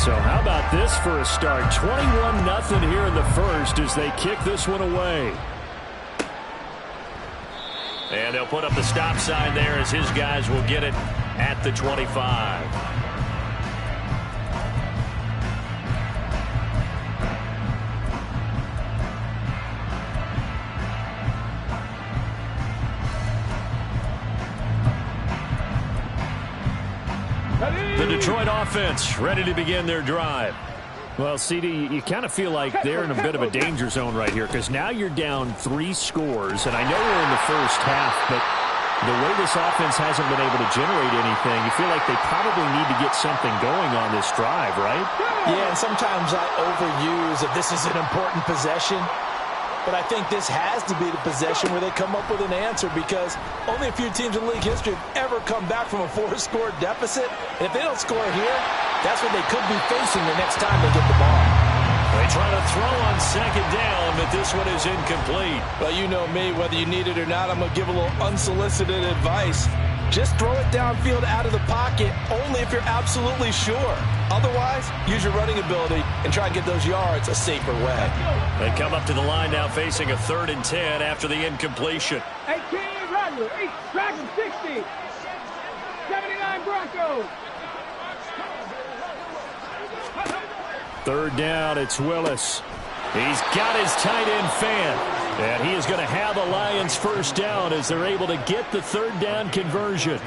So how about this for a start? 21-0 here in the first as they kick this one away. And they'll put up the stop sign there as his guys will get it at the 25. The Detroit offense ready to begin their drive. Well, CD, you kind of feel like they're in a bit of a danger zone right here because now you're down 3 scores, and I know we're in the first half, but the way this offense hasn't been able to generate anything, you feel like they probably need to get something going on this drive, right? Yeah, and sometimes I overuse if this is an important possession. But I think this has to be the possession where they come up with an answer because only a few teams in league history have ever come back from a 4-score deficit. And if they don't score here, that's what they could be facing the next time they get the ball. They try to throw on second down, but this one is incomplete. Well, you know me, whether you need it or not, I'm going to give a little unsolicited advice. Just throw it downfield out of the pocket only if you're absolutely sure. Otherwise, use your running ability and try and get those yards a safer way. They come up to the line now facing a 3rd and 10 after the incompletion. 18 Rattler, 8 Dragon 60, 79 Broncos. 3rd down, it's Willis. He's got his tight end fan. And he is going to have the Lions first down as they're able to get the 3rd down conversion.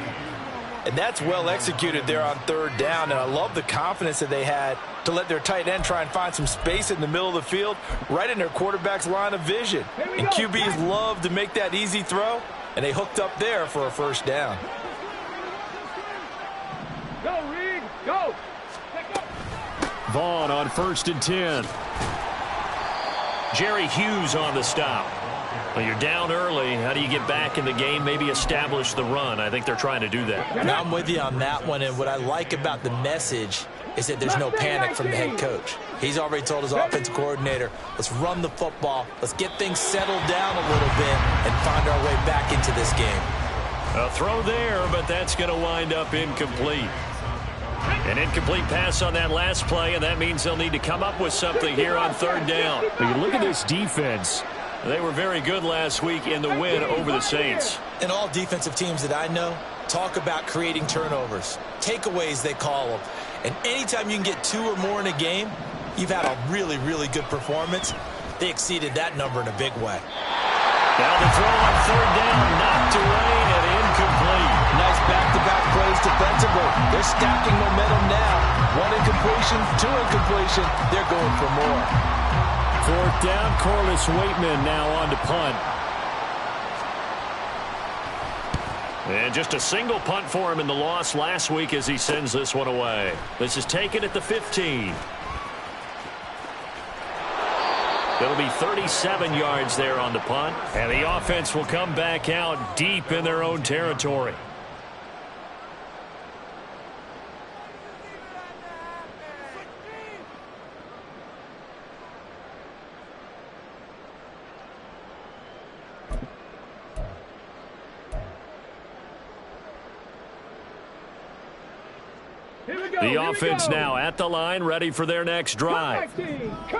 And that's well executed there on 3rd down. And I love the confidence that they had to let their tight end try and find some space in the middle of the field, right in their quarterback's line of vision. And QBs love to make that easy throw, and they hooked up there for a first down. Go, Reed, go. Vaughn on 1st and 10. Jerry Hughes on the stop. Well, you're down early. How do you get back in the game? Maybe establish the run. I think they're trying to do that. Now I'm with you on that one, and what I like about the message is that there's no panic from the head coach. He's already told his offensive coordinator, let's run the football, let's get things settled down a little bit and find our way back into this game. A throw there, but that's going to wind up incomplete. An incomplete pass on that last play, and that means they'll need to come up with something here on 3rd down. But you look at this defense. They were very good last week in the win over the Saints. And all defensive teams that I know talk about creating turnovers. Takeaways, they call them. And anytime you can get 2 or more in a game, you've had a really, really good performance. They exceeded that number in a big way. Now the throw on 3rd down, knocked away and incomplete. Nice back-to-back plays defensively. They're stacking momentum now. 1 incompletion, 2 incompletion. They're going for more. 4th down, Corliss Waitman now on to punt. And just a single punt for him in the loss last week as he sends this one away. This is taken at the 15. It'll be 37 yards there on the punt. And the offense will come back out deep in their own territory. The offense now at the line, ready for their next drive.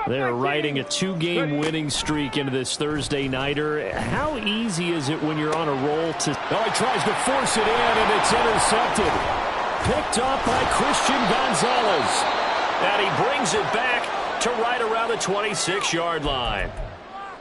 They're riding a 2-game winning streak into this Thursday nighter. How easy is it when you're on a roll to... Oh, he tries to force it in, and it's intercepted. Picked off by Christian Gonzalez. And he brings it back to right around the 26-yard line.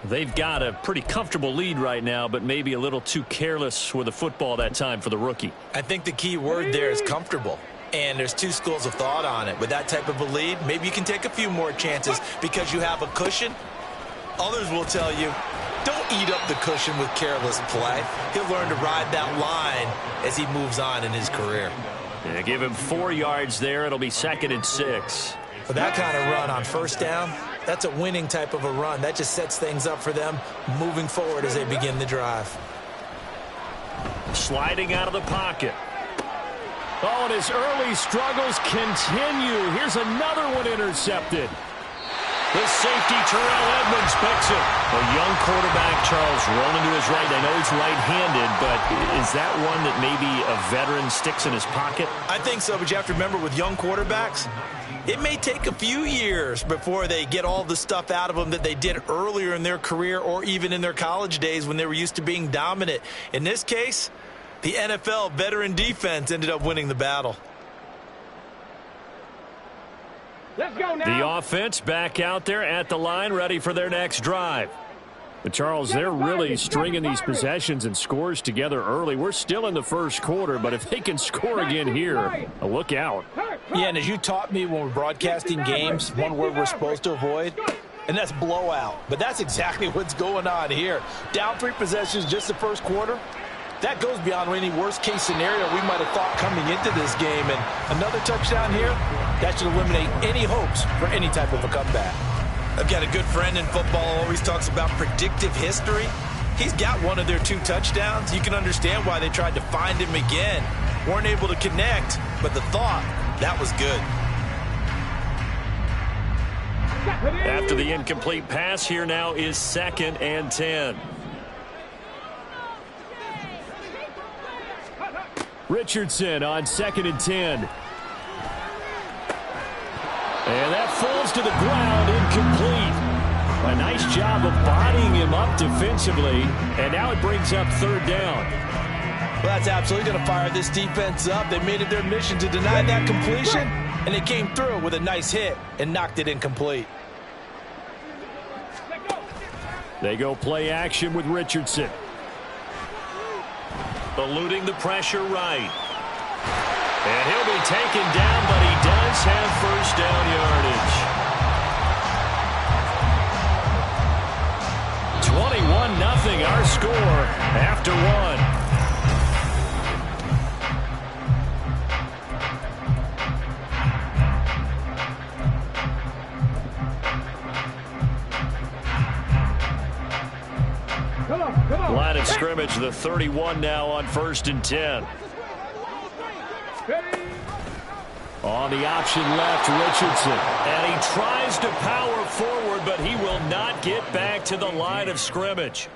They've got a pretty comfortable lead right now, but maybe a little too careless with the football that time for the rookie. I think the key word there is comfortable. And there's 2 schools of thought on it. With that type of a lead, maybe you can take a few more chances because you have a cushion. Others will tell you, don't eat up the cushion with careless play. He'll learn to ride that line as he moves on in his career. Yeah, give him 4 yards there. It'll be 2nd and 6. For that kind of run on 1st down, that's a winning type of a run. That just sets things up for them moving forward as they begin the drive. Sliding out of the pocket. Oh, and his early struggles continue. Here's another one intercepted. The safety, Terrell Edmonds, picks it. A young quarterback, Charles, rolling to his right. I know he's right-handed, but is that one that maybe a veteran sticks in his pocket? I think so, but you have to remember with young quarterbacks, it may take a few years before they get all the stuff out of them that they did earlier in their career or even in their college days when they were used to being dominant. In this case, the NFL veteran defense ended up winning the battle. Let's go now. The offense back out there at the line, ready for their next drive. But Charles, they're really stringing these possessions and scores together early. We're still in the first quarter, but if they can score again here, look out. Yeah, and as you taught me when we're broadcasting games, one word we're supposed to avoid, and that's blowout. But that's exactly what's going on here. Down 3 possessions just the first quarter. That goes beyond any worst-case scenario we might have thought coming into this game. And another touchdown here, that should eliminate any hopes for any type of a comeback. I've got a good friend in football who always talks about predictive history. He's got one of their 2 touchdowns. You can understand why they tried to find him again. Weren't able to connect, but the thought, that was good. After the incomplete pass, here now is 2nd and 10. Richardson on 2nd and 10. And that falls to the ground, incomplete. A nice job of bodying him up defensively, and now it brings up 3rd down. Well, that's absolutely going to fire this defense up. They made it their mission to deny that completion, and they came through with a nice hit and knocked it incomplete. They go play action with Richardson. Eluding the pressure right. And he'll be taken down, but he does have 1st down yardage. 21-0 our score after 1. Line of scrimmage, the 31 now on 1st and 10. On the option left, Richardson. And he tries to power forward, but he will not get back to the line of scrimmage.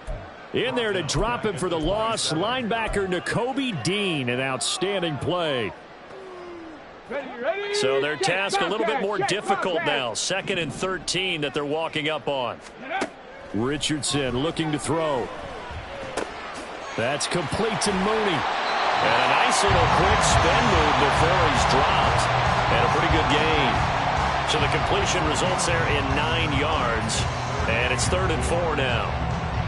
In there to drop him for the loss, linebacker Nakobe Dean, an outstanding play. So their task a little bit more difficult now. 2nd and 13 that they're walking up on. Richardson looking to throw. That's complete to Mooney. And a nice little quick spin move before he's dropped. And a pretty good gain. So the completion results there in 9 yards. And it's 3rd and 4 now.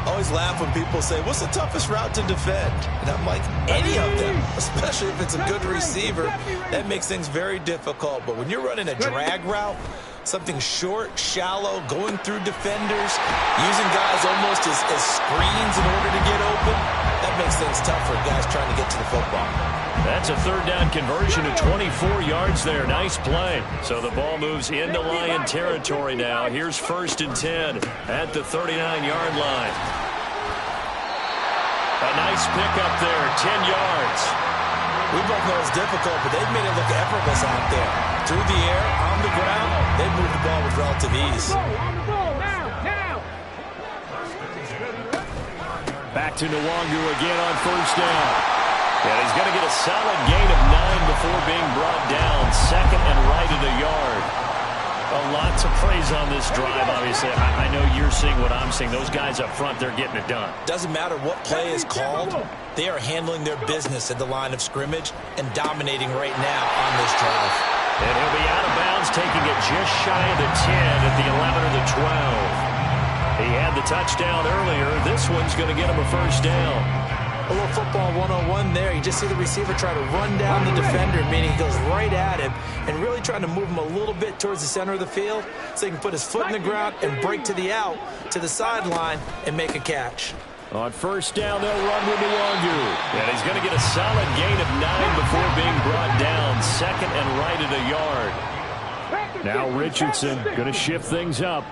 I always laugh when people say, what's the toughest route to defend? And I'm like, any of them, especially if it's a good receiver. That makes things very difficult. But when you're running a drag route, something short, shallow, going through defenders, using guys almost as screens in order to get open, that makes things tough for guys trying to get to the football. That's a 3rd down conversion of 24 yards there. Nice play. So the ball moves into Lion territory now. Here's 1st and 10 at the 39-yard line. A nice pickup there, 10 yards. We both know it's difficult, but they've made it look effortless out there. Through the air, on the ground, they've moved the ball with relative ease. Back to Nwangu again on 1st down. And he's going to get a solid gain of 9 before being brought down. 2nd and right at a yard. A lot to praise on this drive, obviously. I know you're seeing what I'm seeing. Those guys up front, they're getting it done. Doesn't matter what play is called. They are handling their business at the line of scrimmage and dominating right now on this drive. And he'll be out of bounds, taking it just shy of the 10 at the 11 or the 12. He had the touchdown earlier. This one's going to get him a 1st down. A little football 101 there. You just see the receiver try to run down the defender, meaning he goes right at him and really trying to move him a little bit towards the center of the field so he can put his foot in the ground and break to the out, to the sideline, and make a catch. On 1st down, they'll run with Nwangu. And he's going to get a solid gain of 9 before being brought down. 2nd and right at a yard. Now Richardson going to shift things up.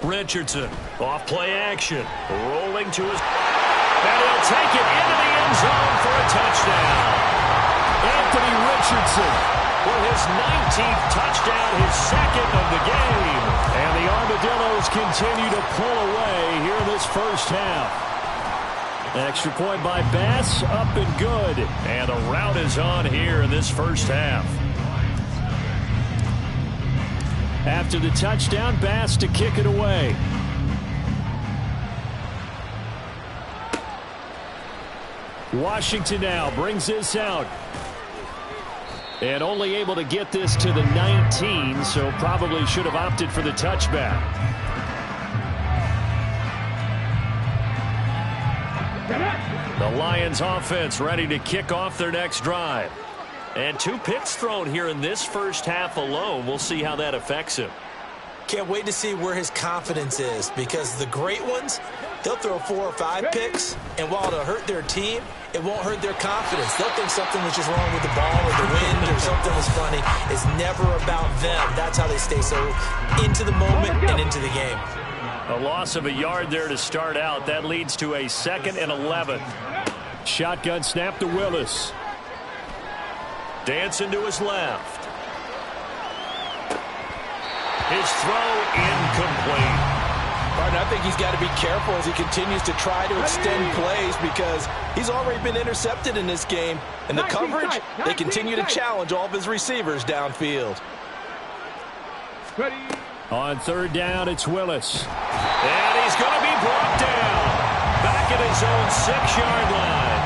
Richardson off play action, rolling to his. And he'll take it into the end zone for a touchdown. Anthony Richardson with his 19th touchdown, his second of the game. And the Armadillos continue to pull away here in this first half. Extra point by Bass, up and good. And the rout is on here in this first half. After the touchdown, Bass to kick it away. Washington now brings this out. And only able to get this to the 19, so probably should have opted for the touchback. The Lions offense ready to kick off their next drive. And 2 picks thrown here in this first half alone. We'll see how that affects him. Can't wait to see where his confidence is, because the great ones, they'll throw 4 or 5 picks, and while it'll hurt their team, it won't hurt their confidence. They'll think something was just wrong with the ball or the wind or something was funny. It's never about them. That's how they stay so into the moment and into the game. A loss of a yard there to start out. That leads to a 2nd and 11. Shotgun snap to Willis. Dancing to his left. His throw incomplete. Martin, I think he's got to be careful as he continues to try to extend plays, because he's already been intercepted in this game. And the coverage, they continue to challenge all of his receivers downfield. On 3rd down, it's Willis. And he's going to be brought down. Back at his own 6-yard line.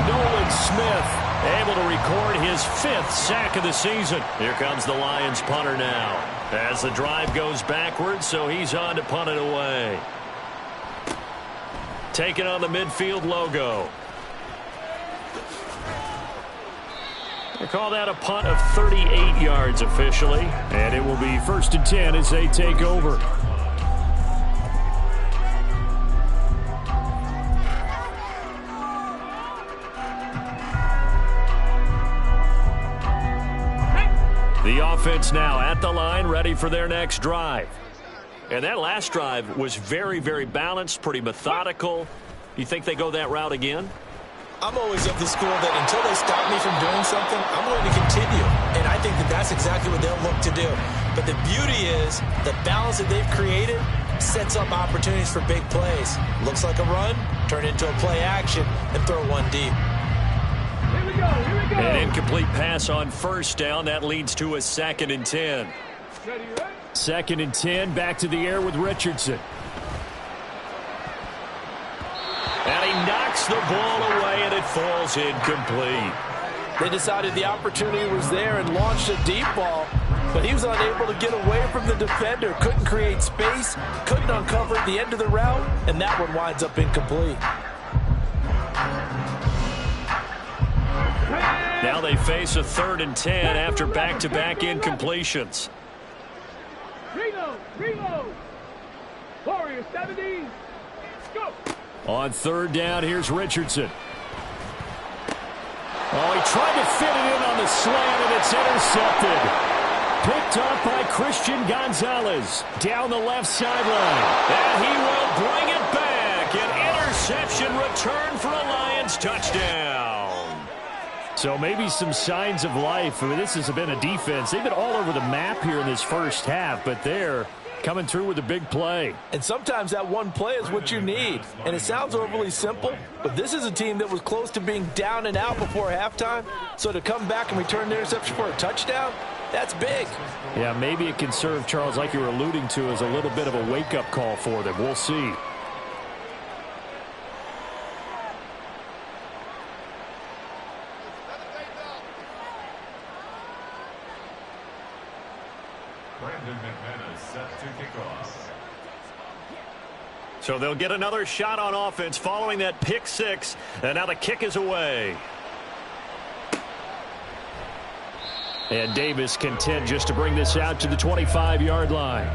Nolan Smith able to record his 5th sack of the season. Here comes the Lions punter now. As the drive goes backwards, so he's on to punt it away. Taking on the midfield logo. They call that a punt of 38 yards officially. And it will be 1st and 10 as they take over. The offense now at the line, ready for their next drive. And that last drive was very, very balanced, pretty methodical. You think they go that route again? I'm always of the school that until they stop me from doing something, I'm going to continue. And I think that that's exactly what they'll look to do. But the beauty is the balance that they've created sets up opportunities for big plays. Looks like a run, turn into a play action, and throw one deep. Here we go. An incomplete pass on 1st down. That leads to a 2nd and 10. 2nd and 10, back to the air with Richardson. And he knocks the ball away, and it falls incomplete. They decided the opportunity was there and launched a deep ball, but he was unable to get away from the defender. Couldn't create space, couldn't uncover the end of the route, and that one winds up incomplete. Now they face a 3rd and 10 after back-to-back incompletions. Reload. Warriors 70. Go. On 3rd down, here's Richardson. Oh, he tried to fit it in on the slant, and it's intercepted. Picked up by Christian Gonzalez down the left sideline. And he will bring it back. An interception return for a Lions touchdown. So maybe some signs of life. I mean, this has been a defense. They've been all over the map here in this first half, but they're coming through with a big play. And sometimes that one play is what you need. And it sounds overly simple, but this is a team that was close to being down and out before halftime. So to come back and return the interception for a touchdown, that's big. Yeah, maybe it can serve, Charles, like you were alluding to, as a little bit of a wake-up call for them. We'll see. So they'll get another shot on offense following that pick 6, and now the kick is away. And Davis content just to bring this out to the 25-yard line.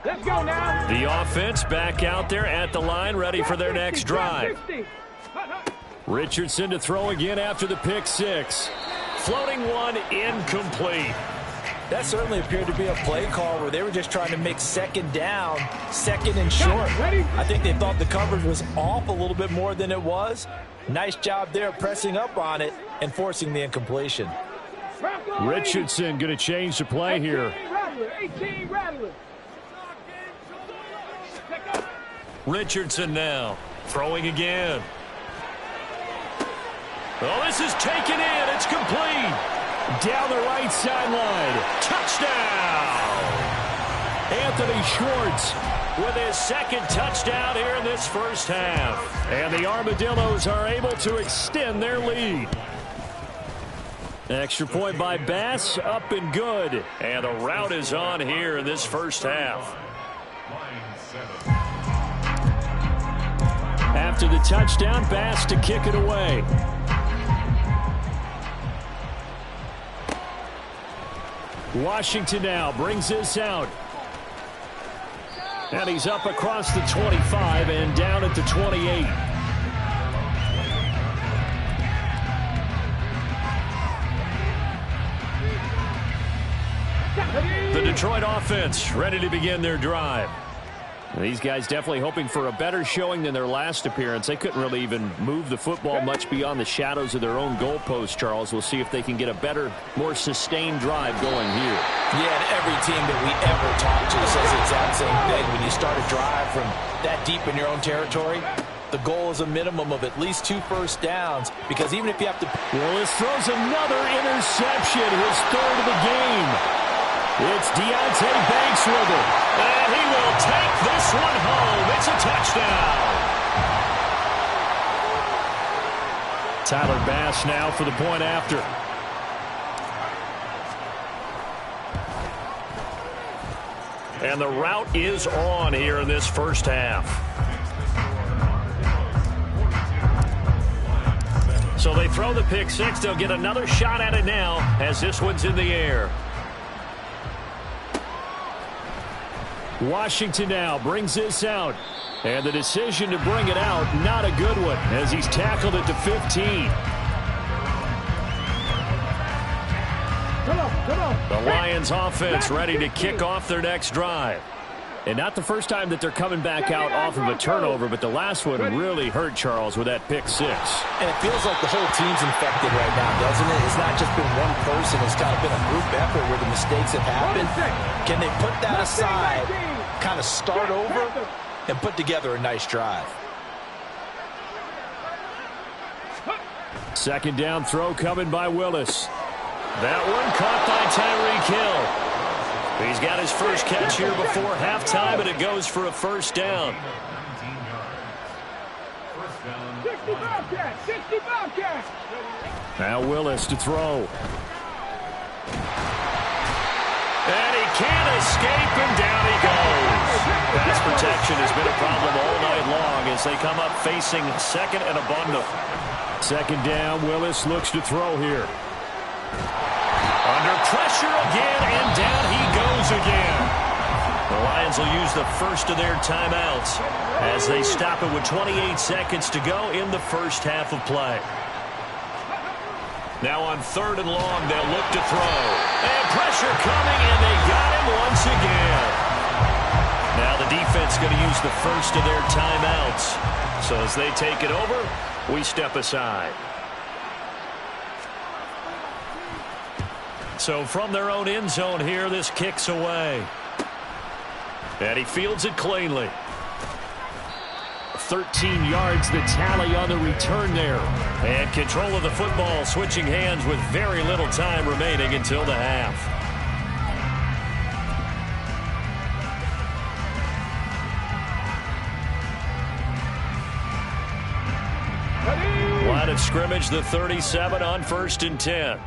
Let's go now. The offense back out there at the line, ready for their next drive. Richardson to throw again after the pick six. Floating one, incomplete. That certainly appeared to be a play call where they were just trying to make second down, second and short. I think they thought the coverage was off a little bit more than it was. Nice job there pressing up on it and forcing the incompletion. Richardson going to change the play here. 18 Rattler. Richardson now throwing again. Oh, this is taken in. It's complete. Down the right sideline. Touchdown! Anthony Schwartz with his second touchdown here in this first half. And the Armadillos are able to extend their lead. Extra point by Bass, up and good. And the route is on here in this first half. After the touchdown, Bass to kick it away. Washington now brings this out. And he's up across the 25 and down at the 28. The Detroit offense ready to begin their drive. These guys definitely hoping for a better showing than their last appearance. They couldn't really even move the football much beyond the shadows of their own goalpost, Charles. We'll see if they can get a better, more sustained drive going here. Yeah, and every team that we ever talk to says the exact same thing. When you start a drive from that deep in your own territory, the goal is a minimum of at least 2 first downs, because even if you have to... Willis throws another interception, his third of the game. It's Deontay Banks with it. And he will take this one home. It's a touchdown. Tyler Bass now for the point after. And the route is on here in this first half. So they throw the pick six. They'll get another shot at it now as this one's in the air. Washington now brings this out. And the decision to bring it out, not a good one, as he's tackled at the 15. The Lions offense ready to kick off their next drive. And not the first time that they're coming back out off of a turnover, but the last one really hurt, Charles, with that pick six. And it feels like the whole team's infected right now, doesn't it? It's not just been one person. It's kind of been a group effort where the mistakes have happened. Can they put that aside, kind of start over, and put together a nice drive? Second down throw coming by Willis. That one caught by Tyreek Hill. He's got his first catch here before halftime, and it goes for a first down. 65 catch. Now Willis to throw. And he can't escape, and down he goes. Pass protection has been a problem all night long as they come up facing second and a bundle. Second down, Willis looks to throw here. Under pressure again, and down he goes again. The Lions will use the first of their timeouts as they stop it with 28 seconds to go in the first half of play. Now on third and long, they'll look to throw. And pressure coming, and they got him once again. Now the defense going to use the first of their timeouts. So as they take it over, we step aside. So from their own end zone here, this kicks away. And he fields it cleanly. 13 yards, the tally on the return there. And control of the football, switching hands with very little time remaining until the half. Line of scrimmage, the 37 on 1st and 10.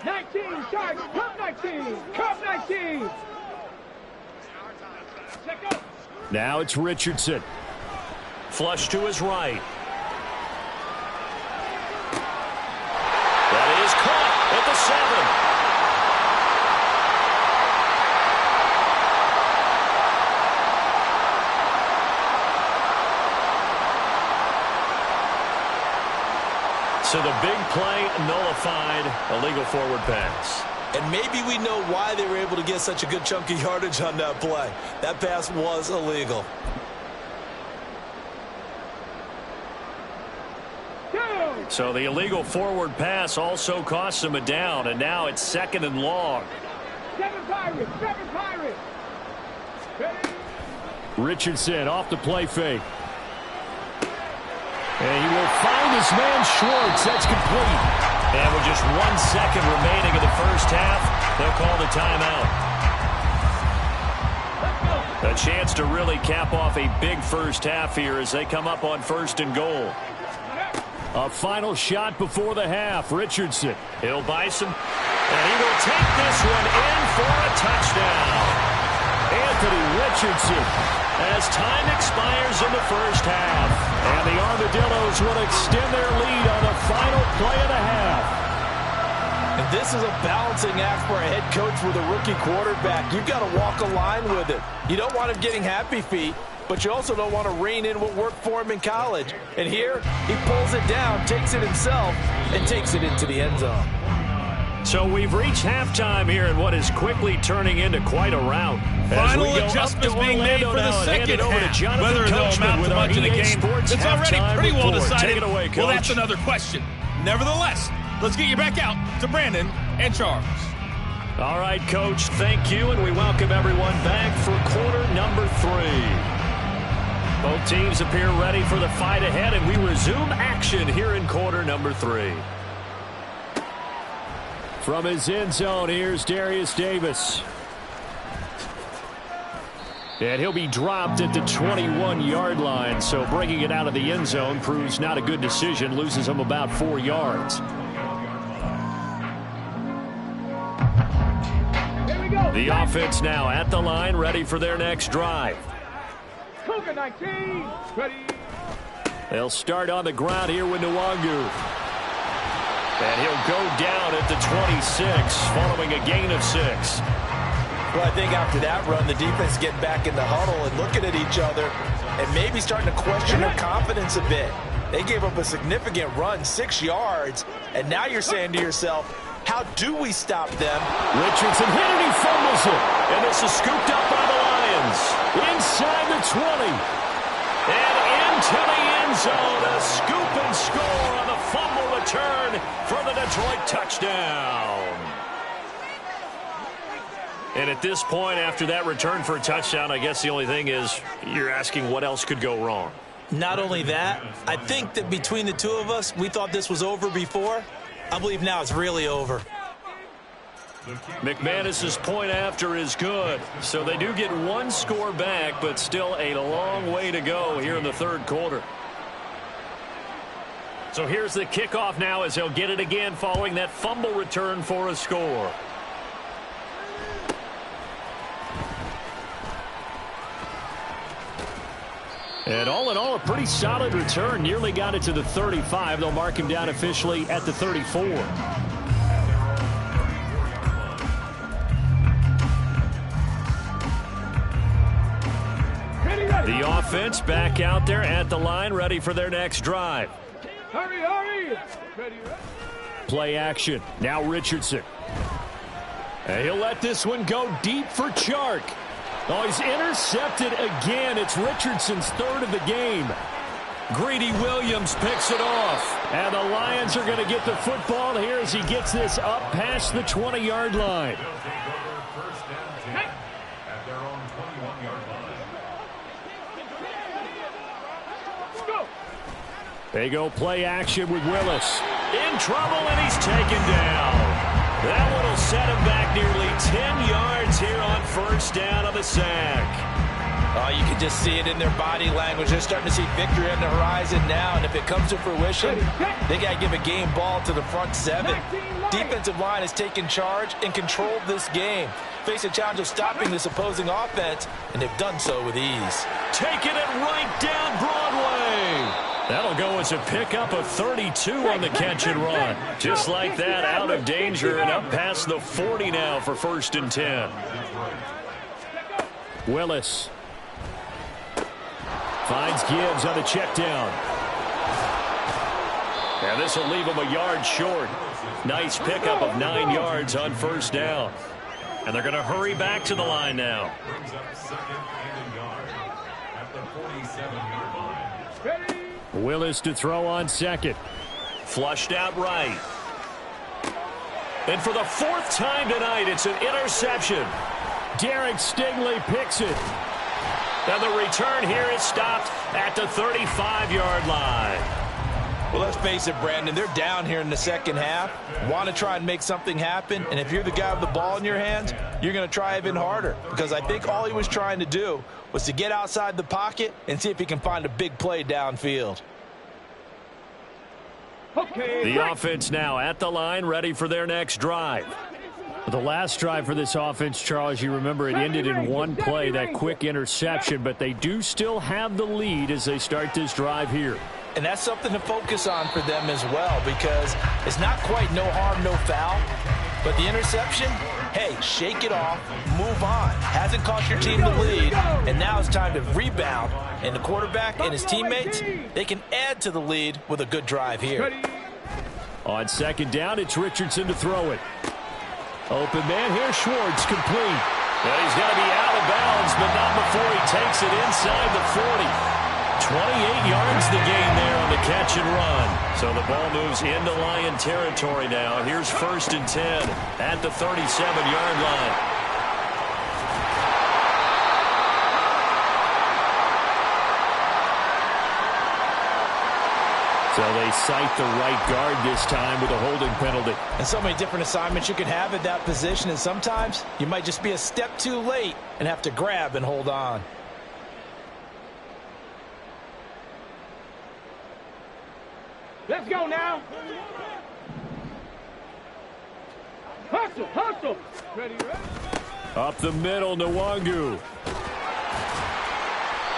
19, sharp, come 19, come 19. Check up. Now it's Richardson. Flush to his right. That is caught at the 7. So the big play nullified, illegal forward pass. And maybe we know why they were able to get such a good chunk of yardage on that play. That pass was illegal. So the illegal forward pass also costs him a down, and now it's 2nd and long. 7 Pirates, 7 Pirates. Richardson off the play fake. And he will find his man Schwartz. That's complete. And with just 1 second remaining in the first half, they'll call the timeout. A chance to really cap off a big first half here as they come up on 1st and goal. A final shot before the half. Richardson. He'll buy some. And he will take this one in for a touchdown. Anthony Richardson. As time expires in the first half. And the Armadillos will extend their lead on the final play of the half. And this is a balancing act for a head coach with a rookie quarterback. You've got to walk a line with it. You don't want him getting happy feet, but you also don't want to rein in what worked for him in college. And here, he pulls it down, takes it himself, and takes it into the end zone. So we've reached halftime here in what is quickly turning into quite a round. Final adjustments being made for the second half. Whether they'll amount to much in the game, it's already pretty well decided. Take it away, Coach. Well, that's another question. Nevertheless, let's get you back out to Brandon and Charles. All right, Coach, thank you, and we welcome everyone back for quarter number 3. Both teams appear ready for the fight ahead, and we resume action here in quarter number 3. From his end zone, here's Darius Davis. And he'll be dropped at the 21-yard line, so bringing it out of the end zone proves not a good decision, loses him about 4 yards. The offense now at the line, ready for their next drive. Cougar 19, ready. They'll start on the ground here with Nwangu. And he'll go down at the 26, following a gain of 6. Well, I think after that run, the defense getting back in the huddle and looking at each other and maybe starting to question their confidence a bit. They gave up a significant run, 6 yards, and now you're saying to yourself, how do we stop them? Richardson hit and he fumbles it. And this is scooped up by the Lions. Inside the 20. And into the end zone, a scoop and score on the fumble return for the Detroit touchdown. And at this point, after that return for a touchdown, I guess the only thing is you're asking what else could go wrong. Not only that, I think that between the two of us, we thought this was over before. I believe now it's really over. McManus's point after is good. So they do get 1 score back, but still a long way to go here in the 3rd quarter. So here's the kickoff now as they'll get it again following that fumble return for a score. And all in all, a pretty solid return. Nearly got it to the 35. They'll mark him down officially at the 34. The offense back out there at the line, ready for their next drive. Hurry, hurry. Ready, ready. Play action. Now Richardson. And he'll let this one go deep for Chark. Oh, he's intercepted again. It's Richardson's 3rd of the game. Greedy Williams picks it off. And the Lions are going to get the football here as he gets this up past the 20-yard line. They go play action with Willis. In trouble, and he's taken down. That one will set him back nearly 10 yards here on 1st down on the sack. Oh, you can just see it in their body language. They're starting to see victory on the horizon now, and if it comes to fruition, they got to give a game ball to the front 7. Defensive line has taken charge and controlled this game. Face a challenge of stopping this opposing offense, and they've done so with ease. Taking it right down Broadway. That'll go as a pickup of 32 on the catch and run. Just like that, out of danger and up past the 40 now for 1st and 10. Willis finds Gibbs on the check down. And this will leave him a yard short. Nice pickup of 9 yards on first down. And they're going to hurry back to the line now. Willis to throw on second. Flushed out right. And for the 4th time tonight, it's an interception. Derek Stingley picks it. And the return here is stopped at the 35-yard line. Well, let's face it, Brandon, they're down here in the second half. Want to try and make something happen, and if you're the guy with the ball in your hands, you're going to try even harder, because I think all he was trying to do was to get outside the pocket and see if he can find a big play downfield. The offense now at the line, ready for their next drive. The last drive for this offense, Charles, you remember it ended in one play, that quick interception, but they do still have the lead as they start this drive here. And that's something to focus on for them as well, because it's not quite no harm, no foul. But the interception, hey, shake it off, move on. Hasn't cost your team the lead, and now it's time to rebound. And the quarterback and his teammates, they can add to the lead with a good drive here. On second down, it's Richardson to throw it. Open man here, Schwartz, complete. Well, he's going to be out of bounds, but not before he takes it inside the 40. 28 yards the gain there on the catch and run. So the ball moves into Lion territory now. Here's 1st and 10 at the 37-yard line. So they cite the right guard this time with a holding penalty. And so many different assignments you can have at that position, and sometimes you might just be a step too late and have to grab and hold on. Let's go now. Hustle, hustle. Ready, ready. Up the middle, Nwangu.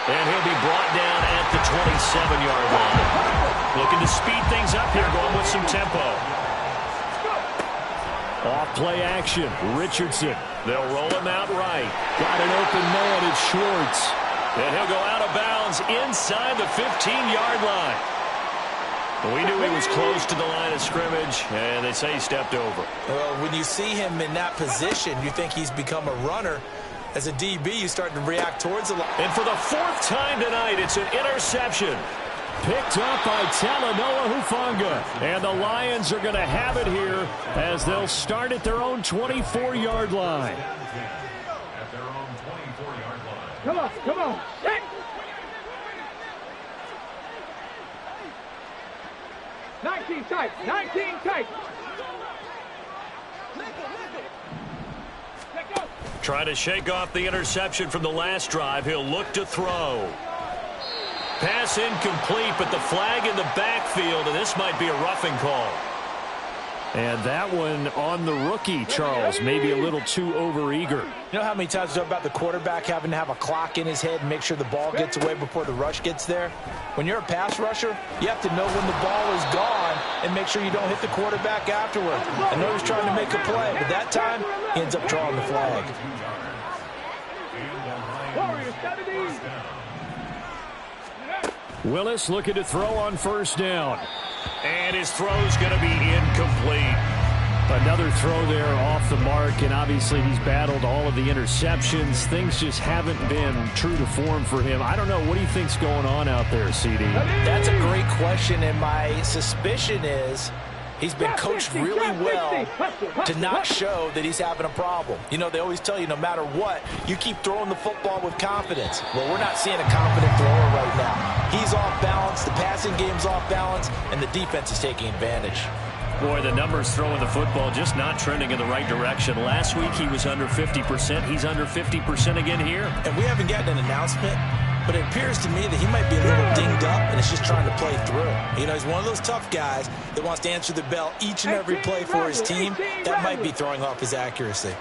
And he'll be brought down at the 27-yard line. Looking to speed things up here, going with some tempo. Off play action, Richardson. They'll roll him out right. Got an open man, it's Schwartz. And he'll go out of bounds inside the 15-yard line. We knew he was close to the line of scrimmage, and they say he stepped over. Well, when you see him in that position, you think he's become a runner. As a DB, you start to react towards the line. And for the 4th time tonight, it's an interception. Picked up by Talanoa Hufanga. And the Lions are going to have it here as they'll start at their own 24-yard line. Come on, come on. Set. 19 tight, 19 tight. Trying to shake off the interception from the last drive. He'll look to throw. Pass incomplete, but the flag in the backfield, and this might be a roughing call. And that one on the rookie, Charles, maybe a little too overeager. You know how many times we talk about the quarterback having to have a clock in his head and make sure the ball gets away before the rush gets there? When you're a pass rusher, you have to know when the ball is gone and make sure you don't hit the quarterback afterwards. I know he's trying to make a play, but that time he ends up drawing the flag. Willis looking to throw on first down. And his throw's going to be incomplete. Another throw there off the mark, and obviously he's battled all of the interceptions. Things just haven't been true to form for him. I don't know. What do you think's going on out there, CD? That's a great question, and my suspicion is he's been coached really well to not show that he's having a problem. You know, they always tell you no matter what, you keep throwing the football with confidence. Well, we're not seeing a confident thrower right now. He's off balance, the passing game's off balance, and the defense is taking advantage. Boy, the numbers throwing the football just not trending in the right direction. Last week he was under 50%. He's under 50% again here. And we haven't gotten an announcement, but it appears to me that he might be a little dinged up and is just trying to play through. You know, he's one of those tough guys that wants to answer the bell each and every play for his team. That might be throwing off his accuracy.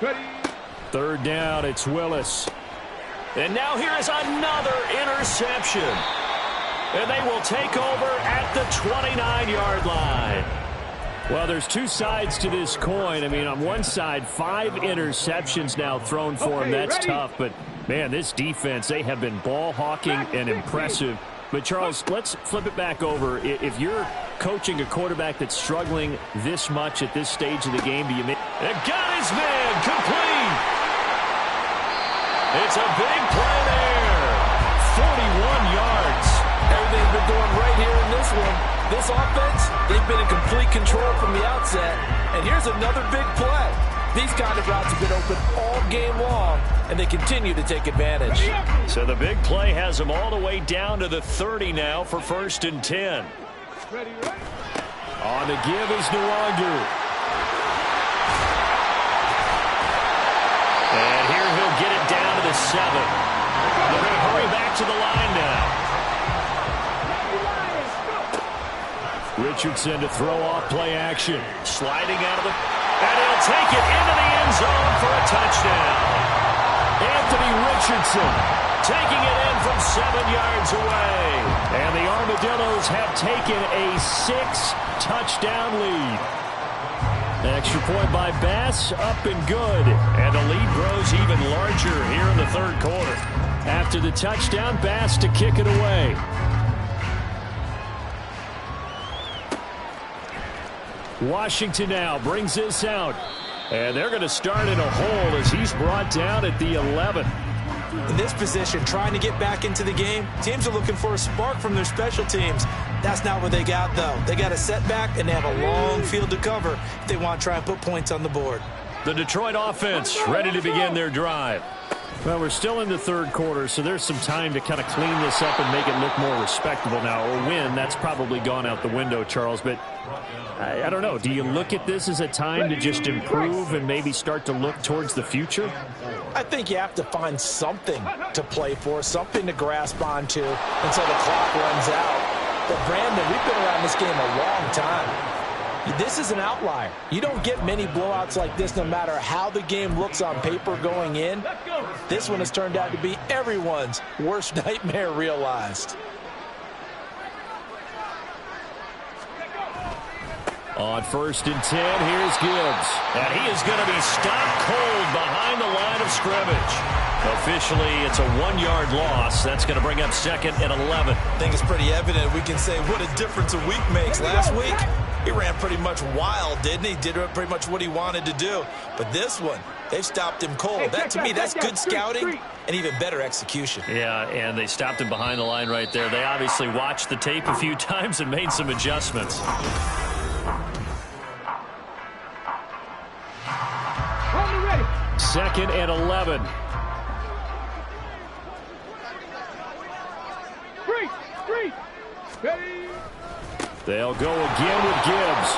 Third down, it's Willis. And now here is another interception. And they will take over at the 29-yard line. Well, there's two sides to this coin. I mean, on one side, 5 interceptions now thrown for him. That's tough. But, man, this defense, they have been ball hawking and impressive. But, Charles, let's flip it back over. If you're coaching a quarterback that's struggling this much at this stage of the game, do you make... It got his man complete. It's a big play there. 41 yards. Everything's been going right here in this one. This offense, they've been in complete control from the outset. And here's another big play. These kind of routes have been open all game long, and they continue to take advantage. So the big play has them all the way down to the 30 now for 1st and 10. On the give is Nwangu. And here he'll get it down to the 7. They're going to hurry back to the line now. Richardson to throw off play action. Sliding out of the... And he'll take it into the end zone for a touchdown. Anthony Richardson taking it in from 7 yards away. And the Armadillos have taken a 6-touchdown lead. An extra point by Bass, up and good. And the lead grows even larger here in the 3rd quarter. After the touchdown, Bass to kick it away. Washington now brings this out. And they're going to start in a hole as he's brought down at the 11. In this position, trying to get back into the game, teams are looking for a spark from their special teams. That's not what they got, though. They got a setback, and they have a long field to cover if they want to try and put points on the board. The Detroit offense ready to begin their drive. Well, we're still in the 3rd quarter, so there's some time to kind of clean this up and make it look more respectable now. Or win, that's probably gone out the window, Charles. But I don't know. Do you look at this as a time to just improve and maybe start to look towards the future? I think you have to find something to play for, something to grasp onto until the clock runs out. But, Brandon, we've been around this game a long time. This is an outlier. You don't get many blowouts like this no matter how the game looks on paper going in. This one has turned out to be everyone's worst nightmare realized. On 1st and 10, here's Gibbs. And he is going to be stopped cold behind the line of scrimmage. Officially, it's a 1-yard loss. That's going to bring up 2nd and 11. I think it's pretty evident. We can say what a difference a week makes. Last week, he ran pretty much wild, didn't he? Did pretty much what he wanted to do. But this one, they've stopped him cold. That, to me, that's good scouting and even better execution. Yeah, and they stopped him behind the line right there. They obviously watched the tape a few times and made some adjustments. Second and 11. They'll go again with Gibbs.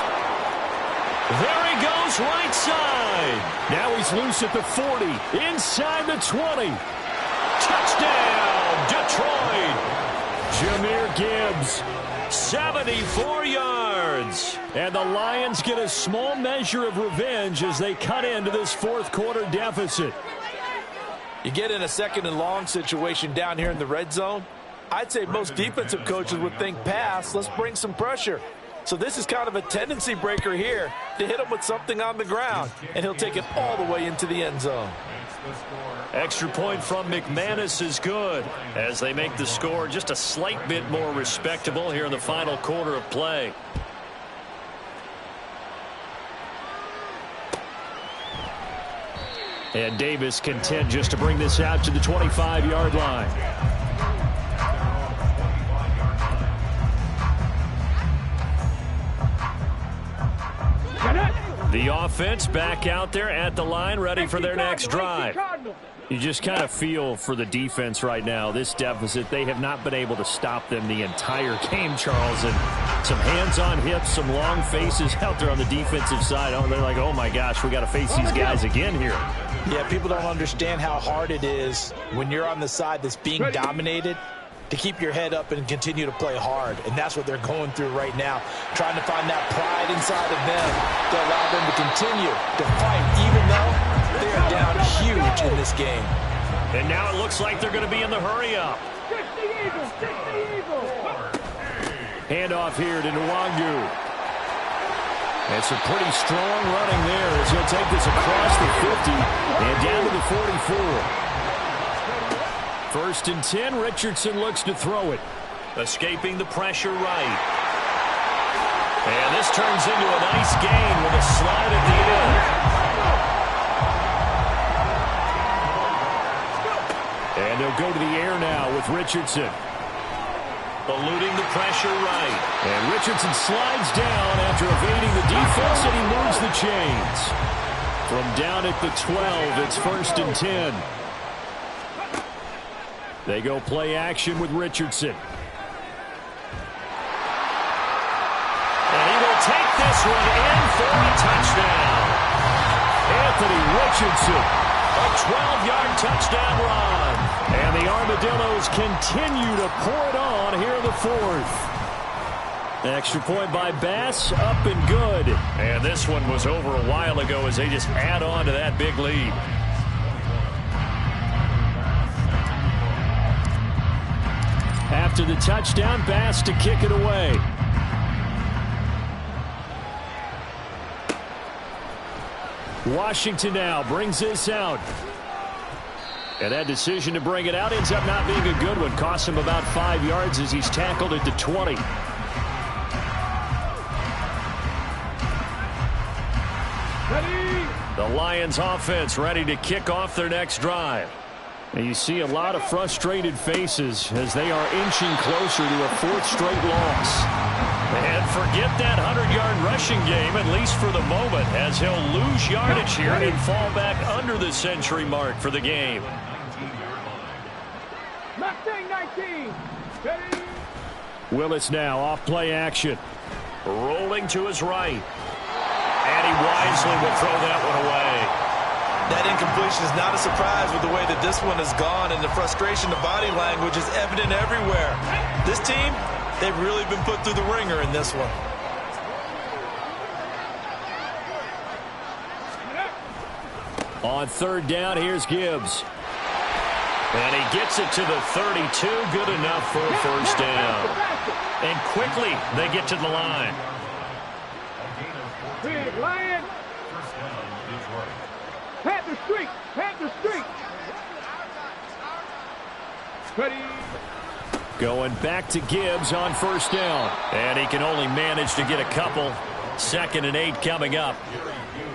There he goes right side. Now he's loose at the 40. Inside the 20. Touchdown, Detroit. Jahmyr Gibbs. 74 yards. And the Lions get a small measure of revenge as they cut into this 4th quarter deficit. You get in a 2nd and long situation down here in the red zone. I'd say most defensive coaches would think pass. Let's bring some pressure. So this is kind of a tendency breaker here to hit him with something on the ground. And he'll take it all the way into the end zone. Extra point from McManus is good as they make the score just a slight bit more respectable here in the final quarter of play. And Davis content just to bring this out to the 25-yard line. The offense back out there at the line, ready for their next drive. You just kind of feel for the defense right now. This deficit, they have not been able to stop them the entire game, Charles. And some hands on hips, some long faces out there on the defensive side. Oh, they're like, oh, my gosh, we got to face these guys again here. Yeah, people don't understand how hard it is when you're on the side that's being dominated to keep your head up and continue to play hard. And that's what they're going through right now, trying to find that pride inside of them to allow them to continue to fight, even though they are down huge in this game. And now it looks like they're going to be in the hurry-up. Handoff here to Nwangu. And some pretty strong running there as he'll take this across the 50 and down to the 44. 1st and 10, Richardson looks to throw it. Escaping the pressure right. And this turns into a nice gain with a slide at the end. And they'll go to the air now with Richardson. Eluding the pressure right. And Richardson slides down after evading the defense, and he moves the chains. From down at the 12, it's 1st and 10. They go play action with Richardson. And he will take this one in for a touchdown. Anthony Richardson, a 12-yard touchdown run. And the Armadillos continue to pour it on here in the 4th. Extra point by Bass, up and good. And this one was over a while ago as they just add on to that big lead. After the touchdown, Bass to kick it away. Washington now brings this out. And that decision to bring it out ends up not being a good one. Costs him about 5 yards as he's tackled at the 20. The Lions offense ready to kick off their next drive. And you see a lot of frustrated faces as they are inching closer to a 4th straight loss. And forget that 100-yard rushing game, at least for the moment, as he'll lose yardage here and fall back under the century mark for the game. Mustang 19. Ready? Willis now off play action. Rolling to his right. And he wisely will throw that one away. That incompletion is not a surprise with the way that this one has gone, and the frustration, the body language is evident everywhere. This team, they've really been put through the ringer in this one. On 3rd down, here's Gibbs. And he gets it to the 32. Good enough for a 1st down. And quickly, they get to the line. Big Lion. Panther streak. Panther streak. Ready. Going back to Gibbs on 1st down. And he can only manage to get a couple. 2nd and 8 coming up.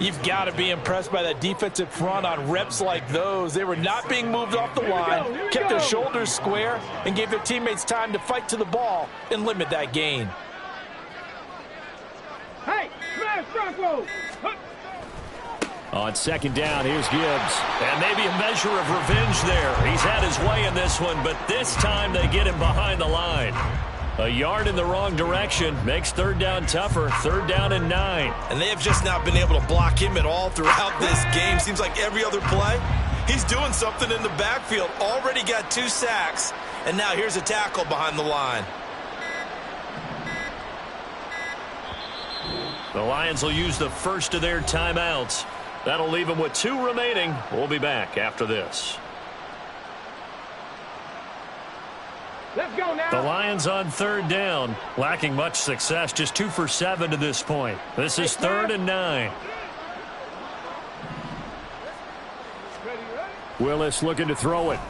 You've got to be impressed by that defensive front on reps like those. They were not being moved off the line, kept their shoulders square, and gave their teammates time to fight to the ball and limit that gain. Hey, smash Bronco. On 2nd down, here's Gibbs. And maybe a measure of revenge there. He's had his way in this one, but this time they get him behind the line. A yard in the wrong direction makes 3rd down tougher. 3rd down and 9. And they have just not been able to block him at all throughout this game. Seems like every other play, he's doing something in the backfield. Already got 2 sacks, and now here's a tackle behind the line. The Lions will use the first of their timeouts. That'll leave them with 2 remaining. We'll be back after this. Let's go now. The Lions on 3rd down. Lacking much success. Just 2 for 7 to this point. This is 3rd and 9. Willis looking to throw it.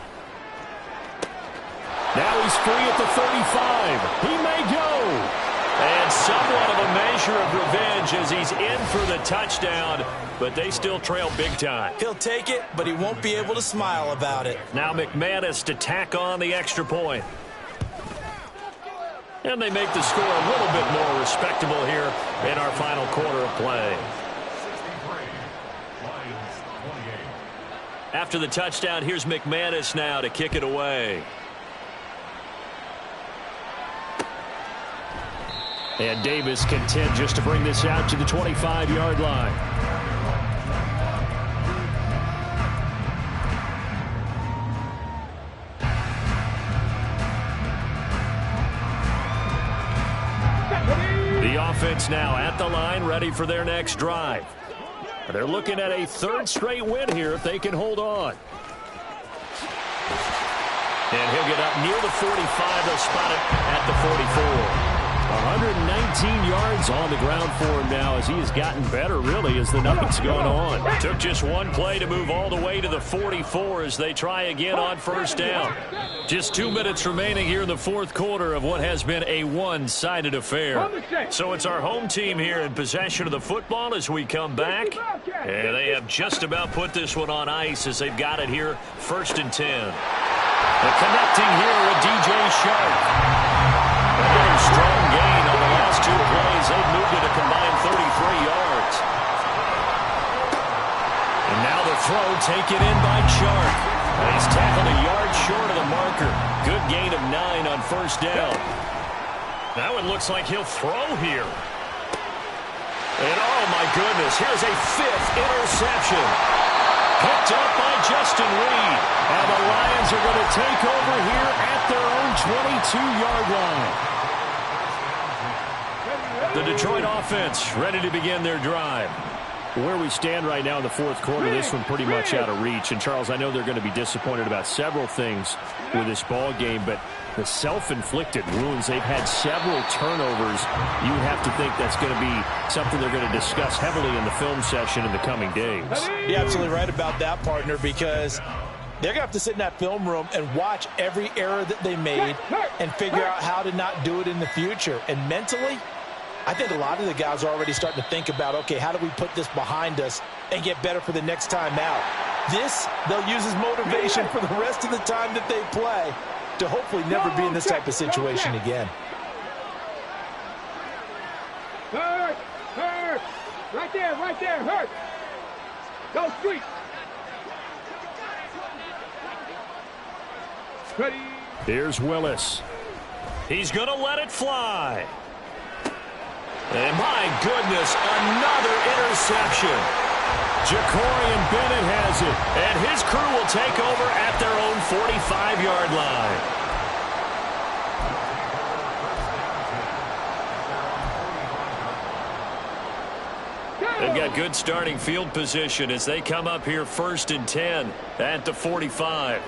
Now he's free at the 35. He may go. And somewhat of a measure of revenge as he's in for the touchdown. But they still trail big time. He'll take it, but he won't be able to smile about it. Now McManus to tack on the extra point. And they make the score a little bit more respectable here in our final quarter of play. After the touchdown, here's McManus now to kick it away. And Davis content just to bring this out to the 25-yard line. The offense now at the line, ready for their next drive. They're looking at a 3rd straight win here if they can hold on. And he'll get up near the 45. They'll spot it at the 44. 119 yards on the ground for him now as he has gotten better, really, as the night's gone on. Took just one play to move all the way to the 44 as they try again on first down. Just 2 minutes remaining here in the fourth quarter of what has been a one-sided affair. So it's our home team here in possession of the football as we come back. And they have just about put this one on ice as they've got it here, 1st and 10. The connecting here with DJ Sharp. Another strong gain on the last 2 plays. They've moved it a combined 33 yards. And now the throw taken in by Sharp. He's tackled a yard short of the marker. Good gain of 9 on first down. Now it looks like he'll throw here. And oh my goodness, here's a 5th interception. Picked up by Justin Reed. And the Lions are going to take over here at their own 22-yard line. The Detroit offense ready to begin their drive. Where we stand right now in the fourth quarter, this one pretty much out of reach. And, Charles, I know they're going to be disappointed about several things with this ball game, but the self-inflicted wounds, they've had several turnovers. You would have to think that's going to be something they're going to discuss heavily in the film session in the coming days. You're absolutely right about that, partner, because they're going to have to sit in that film room and watch every error that they made and figure out how to not do it in the future. And mentally, I think a lot of the guys are already starting to think about, okay, how do we put this behind us and get better for the next time out? This, they'll use as motivation for the rest of the time that they play to hopefully never be in this type of situation again. Hurt, hurt. Right there, hurt. Go street. Ready. Here's Willis. He's going to let it fly. And my goodness, another interception. Jacorian Bennett has it. And his crew will take over at their own 45-yard line. They've got good starting field position as they come up here 1st and 10 at the 45.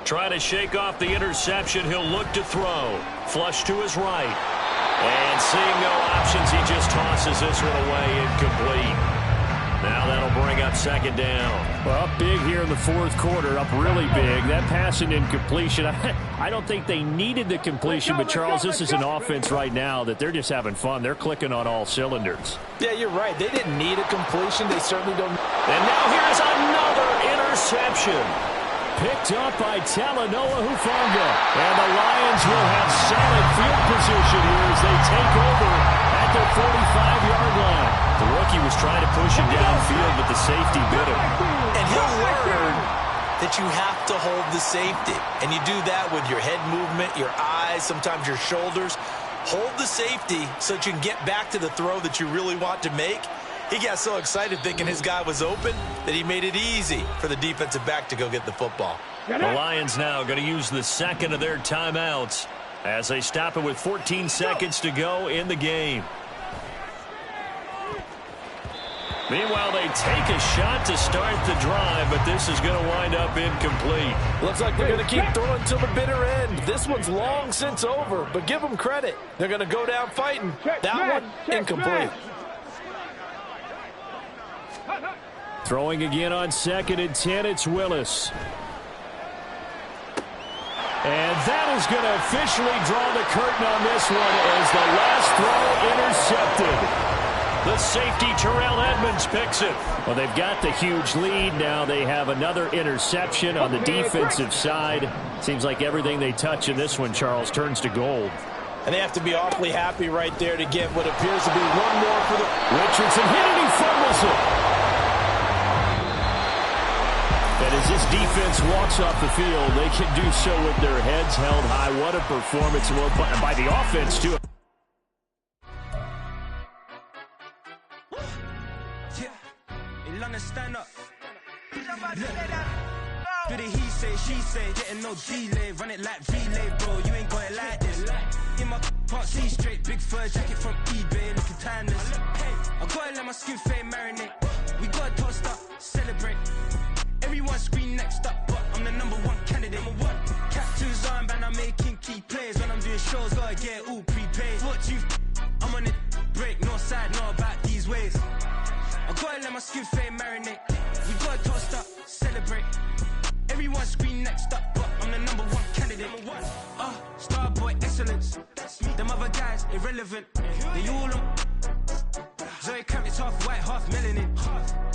Trying to shake off the interception. He'll look to throw. Flush to his right. And seeing no options, he just tosses this one away, incomplete. Now that'll bring up 2nd down. Well, up big here in the fourth quarter, up really big. That passing incompletion, I don't think they needed the completion, but Charles, this is an offense right now that they're just having fun. They're clicking on all cylinders. Yeah, you're right. They didn't need a completion. They certainly don't. And now here's another interception. Picked up by Talanoa Hufanga. And the Lions will have solid field position here as they take over at their 45-yard line. The rookie was trying to push him downfield, but the safety bit him. And he'll learn that you have to hold the safety. And you do that with your head movement, your eyes, sometimes your shoulders. Hold the safety so that you can get back to the throw that you really want to make. He got so excited thinking his guy was open that he made it easy for the defensive back to go get the football. The Lions now going to use the 2nd of their timeouts as they stop it with 14 seconds to go in the game. Meanwhile, they take a shot to start the drive, but this is going to wind up incomplete. Looks like they're going to keep throwing till the bitter end. This one's long since over, but give them credit. They're going to go down fighting. That one, incomplete. Throwing again on 2nd and 10, it's Willis. And that is going to officially draw the curtain on this one as the last throw intercepted. The safety, Terrell Edmonds, picks it. Well, they've got the huge lead. Now they have another interception on the defensive side. Seems like everything they touch in this one, Charles, turns to gold. And they have to be awfully happy right there to get what appears to be one more for the... Richardson hit it, he fumbles it. And as this defense walks off the field, they can do so with their heads held high. What a performance by the offense, too. Stand up. Do the he say, she say, getting no delay, run it like relay, bro. You ain't got it like this. In my can't see straight, big fur jacket from eBay, looking timeless. I gotta let my skin fade marinate. We gotta toast up, celebrate. Everyone scream next up, but I'm the #1 candidate. Captain's armband, I'm making key plays. When I'm doing shows, gotta get all prepaid. What you I'm on it, break, no side, no about these ways. I gotta let my skin fade marinate. We gotta toast up, celebrate. Everyone scream next up, but I'm the #1 candidate. Starboy excellence. Them other guys irrelevant. They all on. Zoe Kravitz half white, half melanin.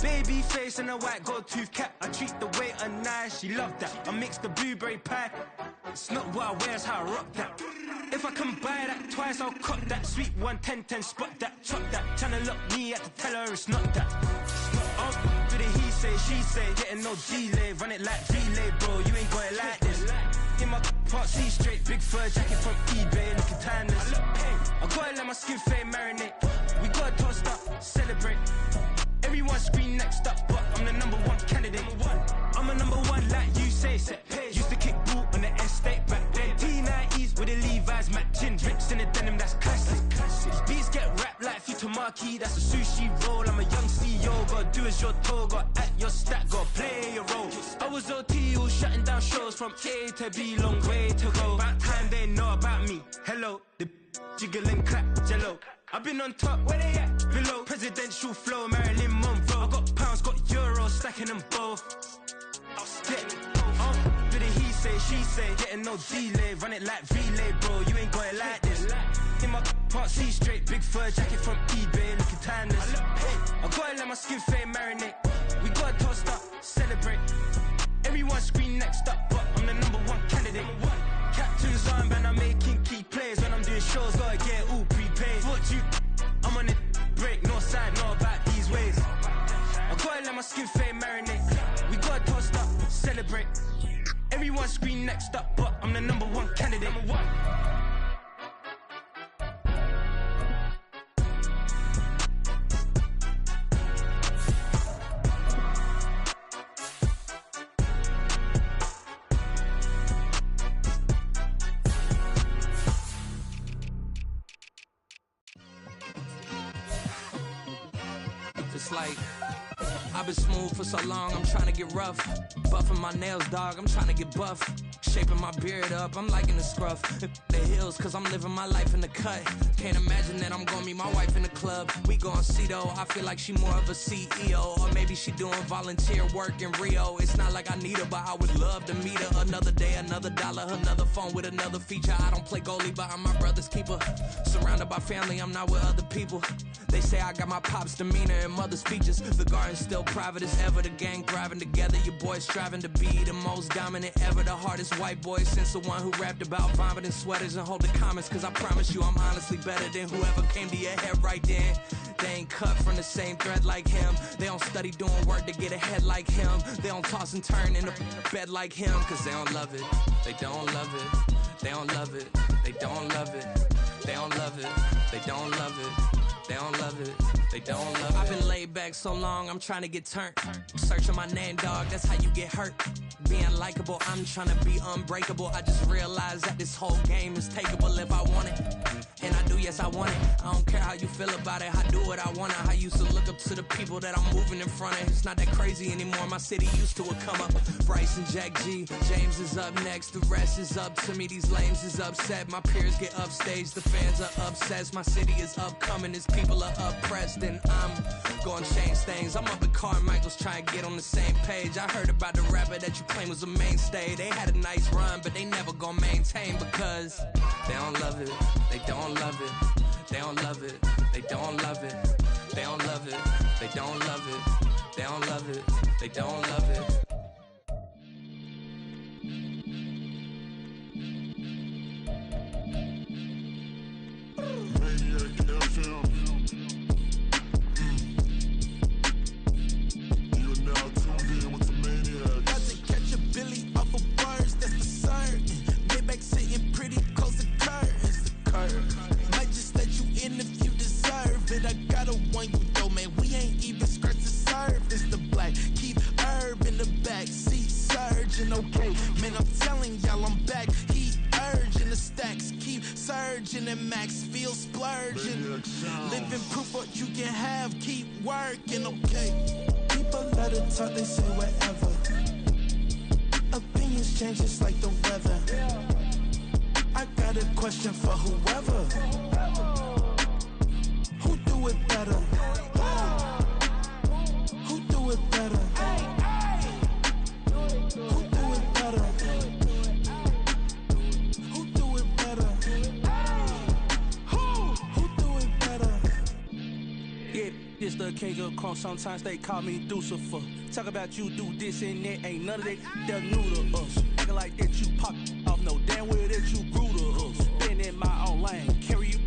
Baby face and a white gold tooth cap. I treat the waiter nice, she loved that. I mix the blueberry pie. It's not what I wear, it's how I rock that. If I can buy that twice, I'll cut that. Sweet 110, spot that, chop that. Tryna lock me, had to tell her it's not that. To the he say, she say, getting no delay. Run it like relay, bro, you ain't got it like this. In my part C straight, big fur jacket from eBay, looking timeless. I gotta let my skin fade marinate. We gotta toast up, celebrate. Everyone scream next up, but I'm the #1 candidate. I'm a #1 like you say, set. Used to kick ball on the estate back then. T90s with the Levi's matching. Rips in the denim, that's classic. These beats get wrapped like Futamaki, that's a sushi roll. I'm a young CEO, gotta do as you're told. Gotta act your stat, gotta play your role. I was OT, all shutting down shows from A to B, long way to go. About time they know about me. Hello, the jiggle and clap, jello. I've been on top, where they at? Below, presidential flow, Marilyn Monroe. I got pounds, got euros, stacking them both. I'll stick. Do the he say, she say, getting no delay. Run it like relay, bro, you ain't got it like this. In my part C straight, big fur jacket from eBay, looking timeless. I gotta let my skin fade marinate. We gotta toast up, celebrate. Everyone scream next up, but I'm the #1 candidate. Captain's armband, I'm making key plays. When I'm doing shows, gotta get all prepaid. What you I'm on it, break, no side, no about these ways. I gotta let my skin fade marinate. We gotta toast up, celebrate. Everyone scream next up, but I'm the #1 candidate. It's like I've been smooth for so long, I'm trying to get rough. Buffing my nails, dog, I'm trying to get buff. Shaping my beard up, I'm liking the scruff. The hills, cause I'm living my life in the cut. Can't imagine that I'm gonna meet my wife in the club. We gon' see though, I feel like she more of a CEO. Or maybe she doing volunteer work in Rio. It's not like I need her, but I would love to meet her. Another day, another dollar, another phone with another feature. I don't play goalie, but I'm my brother's keeper. Surrounded by family, I'm not with other people. They say I got my pop's demeanor and mother's features. The garden's still private as ever. The gang thriving together. Your boys striving to be the most dominant ever. The hardest white boy since the one who rapped about vomiting sweaters and holding comments. Cause I promise you I'm honestly better than whoever came to your head right then. They ain't cut from the same thread like him. They don't study doing work to get ahead like him. They don't toss and turn in the bed like him. Cause they don't love it. They don't love it. They don't love it. They don't love it. They don't love it. They don't love it. They don't love it. They don't love it. I've been laid back so long, I'm trying to get turned. Searching my name, dog, that's how you get hurt. Being likable, I'm trying to be unbreakable. I just realized that this whole game is takeable if I want it. And I do, yes, I want it. I don't care how you feel about it. I do what I want it. I used to look up to the people that I'm moving in front of. It's not that crazy anymore. My city used to a come up. Bryce and Jack G. James is up next. The rest is up to me. These lames is upset. My peers get upstage. The fans are obsessed. My city is upcoming. His people are oppressed. And I'm gonna change things. I'm up at Carmichael's trying to get on the same page. I heard about the rapper that you claim was a mainstay. They had a nice run, but they never gonna maintain because they don't love it. They don't love it. They don't love it. They don't love it. They don't love it. They don't love it. They don't love it. They don't love it. I got a one you though, man. We ain't even scratched the surface. The black keep herb in the back seat surging. Okay, man, I'm telling y'all I'm back. Heat urging the stacks keep surging and max feel splurging. Living proof what you can have. Keep working, okay. People let it talk, they say whatever. Seasons change just like the weather. I got a question for whoever. Who do it better? Who do it better? Who do it better? Who do it better? Who do it better? Yeah, it's the king of crunk. Sometimes they call me Lucifer. Talk about you do this and that. Ain't none of that they're new to us. Acting like that you pop off. No damn well that you grew to us. Been in my own lane. Carry you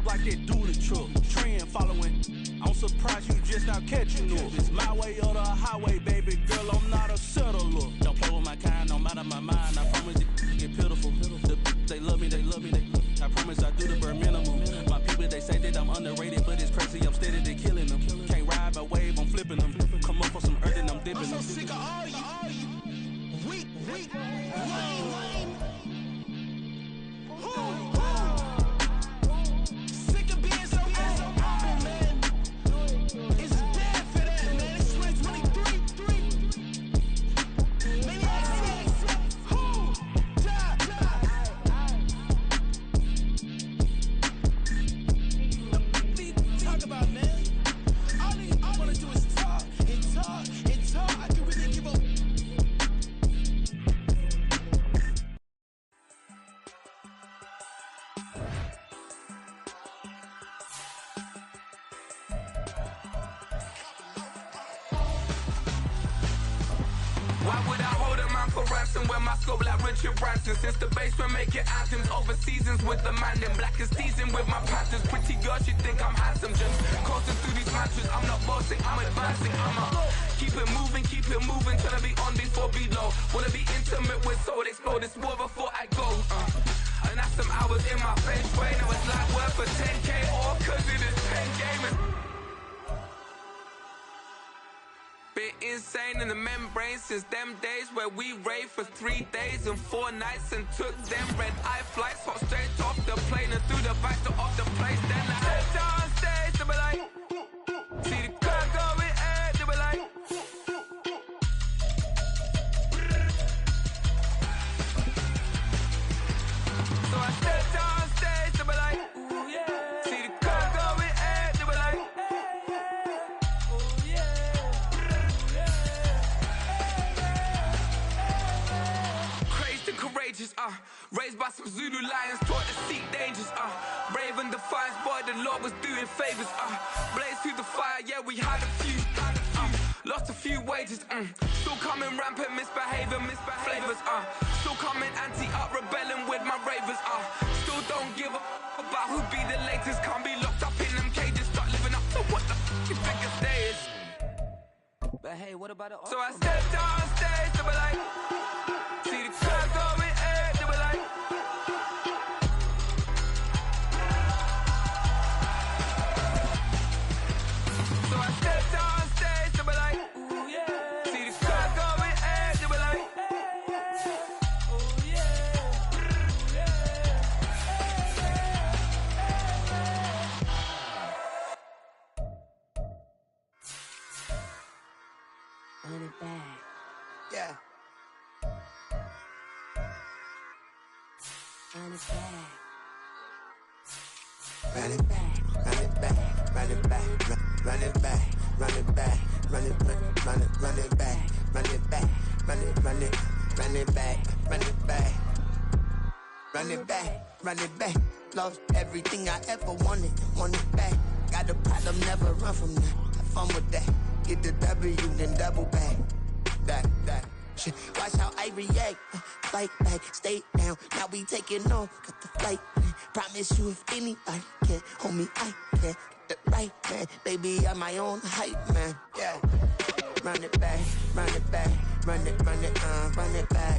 like that do the truck. Trend following. I'm surprised you just now catching up. It's my way or the highway, baby girl. I'm not a settler. Don't play with my kind, no matter my mind. I promise it get pitiful. They love me, they love me, they love me. I promise I do the bare minimum. My people, they say that I'm underrated, but it's crazy. I'm steady, they killing them. Can't ride my wave, I'm flipping them. Come up for some earth and I'm dipping them. I'm so sick of all you. Weak, lame. Sick of being so humble, man. It's dead for that, man. It's 2023. Maniac 6. Talk about, man. All I wanna do is talk and talk and talk. I can really give up. Why would I hold a man for ransom when my scope like Richard Branson? Since the basement making anthems over seasons with the man, then black is seasoned with my patterns. Pretty girls, you think I'm handsome, just coasting through these matches. I'm not bossing, I'm advancing. Keep it moving, trying to be on before below. Wanna be intimate with soul, explore this war before I go. And that's some hours in my face, way. Now it's like worth for 10K, all cause it is 10 gamers. Been insane in the membrane since them days where we raved for 3 days and 4 nights and took them red-eye flights, hot straight off the plane and through the back door of the place. Then I head on stage, they were like, see the crowd going ahead, they were like, so I stepped on stage, they were like, ooh yeah, see the crowd going ahead, they were like, oh yeah. Courageous, raised by some Zulu lions, taught to seek dangers, brave and defiant, boy, the Lord was doing favors, blaze through the fire, yeah, we had a few, lost a few wages, still coming rampant, misbehavior, flavors, still coming anti-up, rebelling with my ravers, still don't give a about who be the latest, can't be locked up in them cages, start living up to what the you think a day is. But hey, what about it? So I stepped on stage, they were like, see the crowd going ahead, they were like, so I stepped on stage, they were like, ooh yeah, see the crowd going ahead, they were like, oh yeah, Run it back. Yeah. Run it back. Run it back, run it back, run it back, run it back, run it back, run it back, run it back, run it back, run it back, run it back, run it back. Lost everything I ever wanted it back. Got a problem, never run from that. Have fun with that. Get the W, then double back. That. Shit. Watch how I react. Fight back, stay down. Now we taking off. Got the flight. Promise you, if anybody can hold me, I can get it right, man. Baby, I'm my own hype, man. Yeah. Run it back, run it back, run it back, run it back,